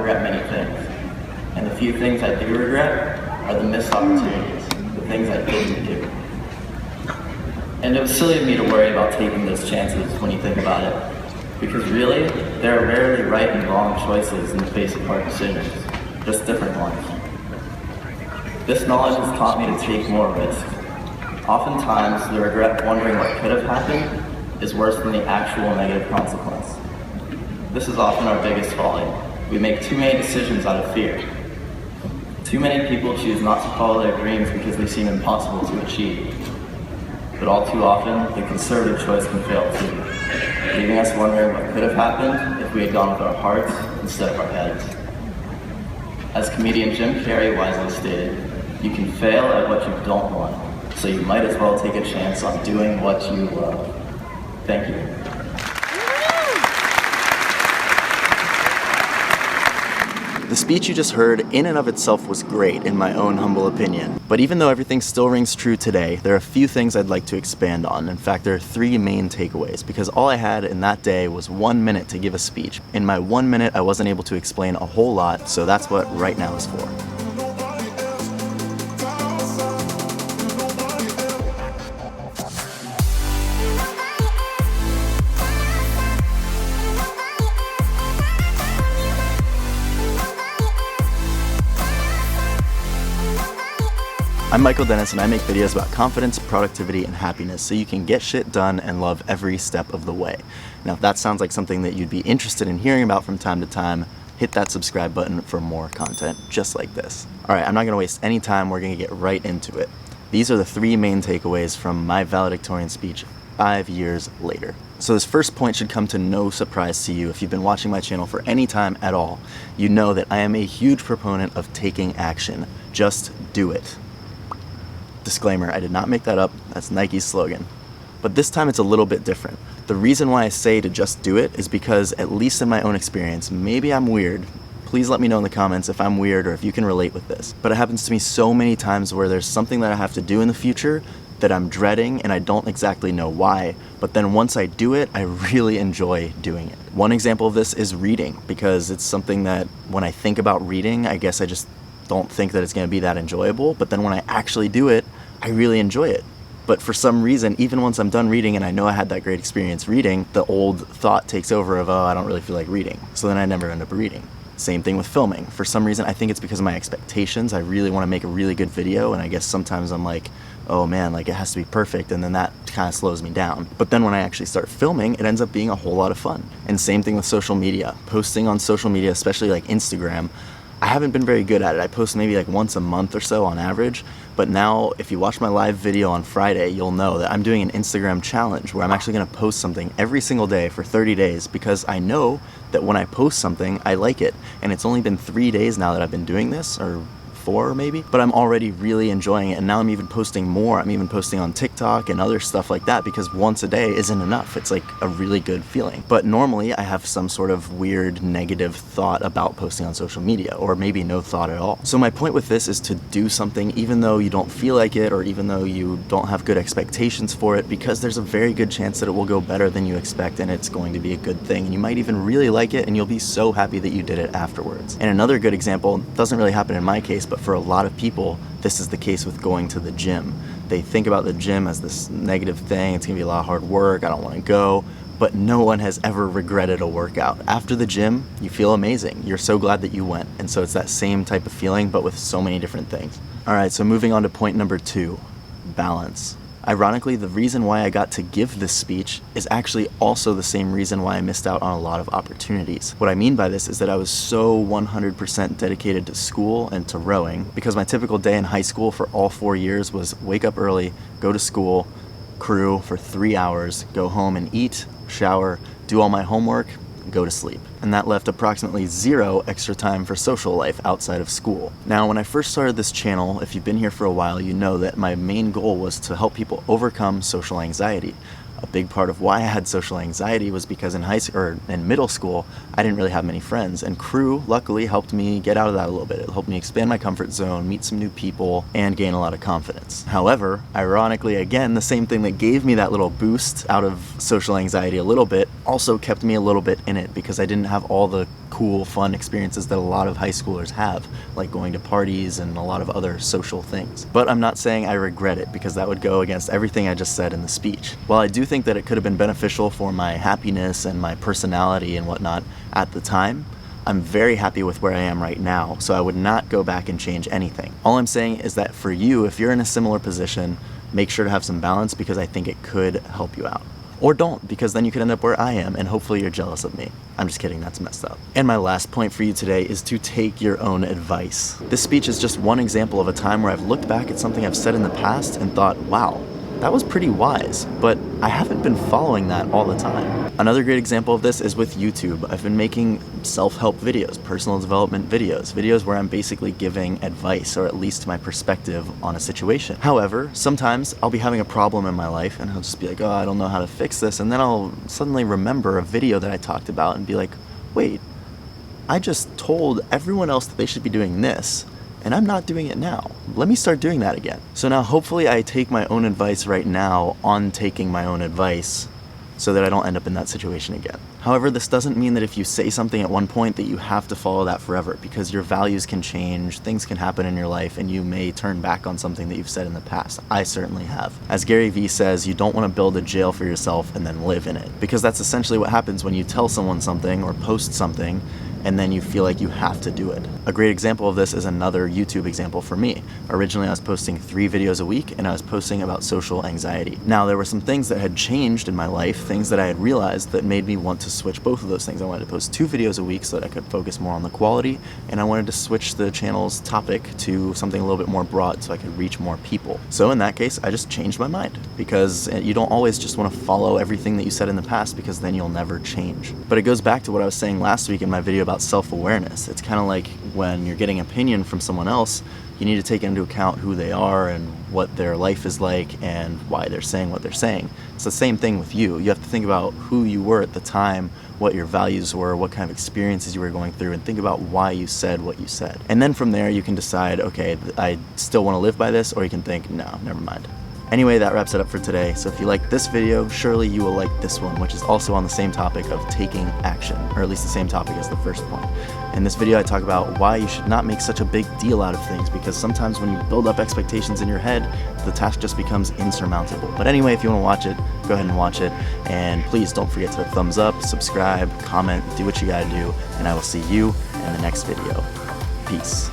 regret many things. And the few things I do regret are the missed opportunities, the things I didn't do. And it was silly of me to worry about taking those chances when you think about it. Because really, there are rarely right and wrong choices in the face of hard decisions, just different ones. This knowledge has taught me to take more risks. Oftentimes, the regret of wondering what could have happened is worse than the actual negative consequence. This is often our biggest folly. We make too many decisions out of fear. Too many people choose not to follow their dreams because they seem impossible to achieve. But all too often, the conservative choice can fail too, leaving us wondering what could have happened if we had gone with our hearts instead of our heads. As comedian Jim Carrey wisely stated, you can fail at what you don't want, so you might as well take a chance on doing what you love. Thank you. The speech you just heard in and of itself was great, in my own humble opinion. But even though everything still rings true today, there are a few things I'd like to expand on. In fact, there are 3 main takeaways, because all I had in that day was 1 minute to give a speech. In my 1 minute, I wasn't able to explain a whole lot, so that's what Right Now is for. I'm Michael Dennis, and I make videos about confidence, productivity, and happiness so you can get shit done and love every step of the way. Now, if that sounds like something that you'd be interested in hearing about from time to time, hit that subscribe button for more content just like this. Alright, I'm not going to waste any time, we're going to get right into it. These are the 3 main takeaways from my valedictorian speech 5 years later. So this first point should come to no surprise to you. If you've been watching my channel for any time at all, you know that I am a huge proponent of taking action. Just do it. Disclaimer, I did not make that up, that's Nike's slogan. But this time it's a little bit different. The reason why I say to just do it is because, at least in my own experience, maybe I'm weird. Please let me know in the comments if I'm weird or if you can relate with this. But it happens to me so many times where there's something that I have to do in the future that I'm dreading and I don't exactly know why, but then once I do it, I really enjoy doing it. One example of this is reading, because it's something that when I think about reading, I guess I just don't think that it's going to be that enjoyable, but then when I actually do it, I really enjoy it. But for some reason, even once I'm done reading and I know I had that great experience reading, the old thought takes over of, oh, I don't really feel like reading. So then I never end up reading. Same thing with filming. For some reason, I think it's because of my expectations. I really want to make a really good video, and I guess sometimes I'm like, oh man, like it has to be perfect, and then that kind of slows me down. But then when I actually start filming, it ends up being a whole lot of fun. And same thing with social media. Posting on social media, especially like Instagram, I haven't been very good at it. I post maybe like once a month or so on average, but now if you watch my live video on Friday, you'll know that I'm doing an Instagram challenge where I'm actually going to post something every single day for 30 days because I know that when I post something, I like it. And it's only been 3 days now that I've been doing this, or 4 maybe, but I'm already really enjoying it, and now I'm even posting more. I'm even posting on TikTok and other stuff like that because once a day isn't enough. It's like a really good feeling. But normally I have some sort of weird negative thought about posting on social media, or maybe no thought at all. So my point with this is to do something even though you don't feel like it, or even though you don't have good expectations for it, because there's a very good chance that it will go better than you expect and it's going to be a good thing, and you might even really like it and you'll be so happy that you did it afterwards. And another good example, doesn't really happen in my case, but for a lot of people, this is the case with going to the gym. They think about the gym as this negative thing, it's gonna be a lot of hard work, I don't wanna go, but no one has ever regretted a workout. After the gym, you feel amazing. You're so glad that you went. And so it's that same type of feeling, but with so many different things. All right, so moving on to point number 2, balance. Ironically, the reason why I got to give this speech is actually also the same reason why I missed out on a lot of opportunities. What I mean by this is that I was so 100% dedicated to school and to rowing, because my typical day in high school for all 4 years was wake up early, go to school, crew for 3 hours, go home and eat, shower, do all my homework, go to sleep. And that left approximately 0 extra time for social life outside of school. Now, when I first started this channel, if you've been here for a while, you know that my main goal was to help people overcome social anxiety. A big part of why I had social anxiety was because in middle school, I didn't really have many friends, and crew luckily helped me get out of that a little bit. It helped me expand my comfort zone, meet some new people, and gain a lot of confidence. However, ironically, again, the same thing that gave me that little boost out of social anxiety a little bit also kept me a little bit in it, because I didn't have all the cool, fun experiences that a lot of high schoolers have, like going to parties and a lot of other social things. But I'm not saying I regret it, because that would go against everything I just said in the speech. While I do think that it could have been beneficial for my happiness and my personality and whatnot at the time, I'm very happy with where I am right now, so I would not go back and change anything. All I'm saying is that for you, if you're in a similar position, make sure to have some balance, because I think it could help you out. Or don't, because then you could end up where I am, and hopefully you're jealous of me. I'm just kidding, that's messed up. And my last point for you today is to take your own advice. This speech is just one example of a time where I've looked back at something I've said in the past and thought, wow, that was pretty wise, but I haven't been following that all the time. Another great example of this is with YouTube. I've been making self-help videos, personal development videos where I'm basically giving advice, or at least my perspective on a situation. However, sometimes I'll be having a problem in my life and I'll just be like, oh, I don't know how to fix this, and then I'll suddenly remember a video that I talked about and be like, wait, I just told everyone else that they should be doing this, and I'm not doing it now. Let me start doing that again. So now hopefully I take my own advice right now on taking my own advice, so that I don't end up in that situation again. However, this doesn't mean that if you say something at one point that you have to follow that forever, because your values can change, things can happen in your life, and you may turn back on something that you've said in the past. I certainly have. As Gary Vee says, you don't want to build a jail for yourself and then live in it, because that's essentially what happens when you tell someone something or post something and then you feel like you have to do it. A great example of this is another YouTube example for me. Originally, I was posting 3 videos a week, and I was posting about social anxiety. Now, there were some things that had changed in my life, things that I had realized that made me want to switch both of those things. I wanted to post 2 videos a week so that I could focus more on the quality, and I wanted to switch the channel's topic to something a little bit more broad so I could reach more people. So in that case, I just changed my mind, because you don't always just want to follow everything that you said in the past, because then you'll never change. But it goes back to what I was saying last week in my video about self-awareness. It's kind of like when you're getting opinion from someone else, you need to take into account who they are and what their life is like and why they're saying what they're saying. It's the same thing with you. You have to think about who you were at the time, what your values were, what kind of experiences you were going through, and think about why you said what you said. And then from there, you can decide, okay, I still want to live by this, or you can think, no, never mind. Anyway, that wraps it up for today. So if you like this video, surely you will like this one, which is also on the same topic of taking action, or at least the same topic as the first point. In this video, I talk about why you should not make such a big deal out of things, because sometimes when you build up expectations in your head, the task just becomes insurmountable. But anyway, if you want to watch it, go ahead and watch it. And please don't forget to thumbs up, subscribe, comment, do what you gotta do, and I will see you in the next video. Peace.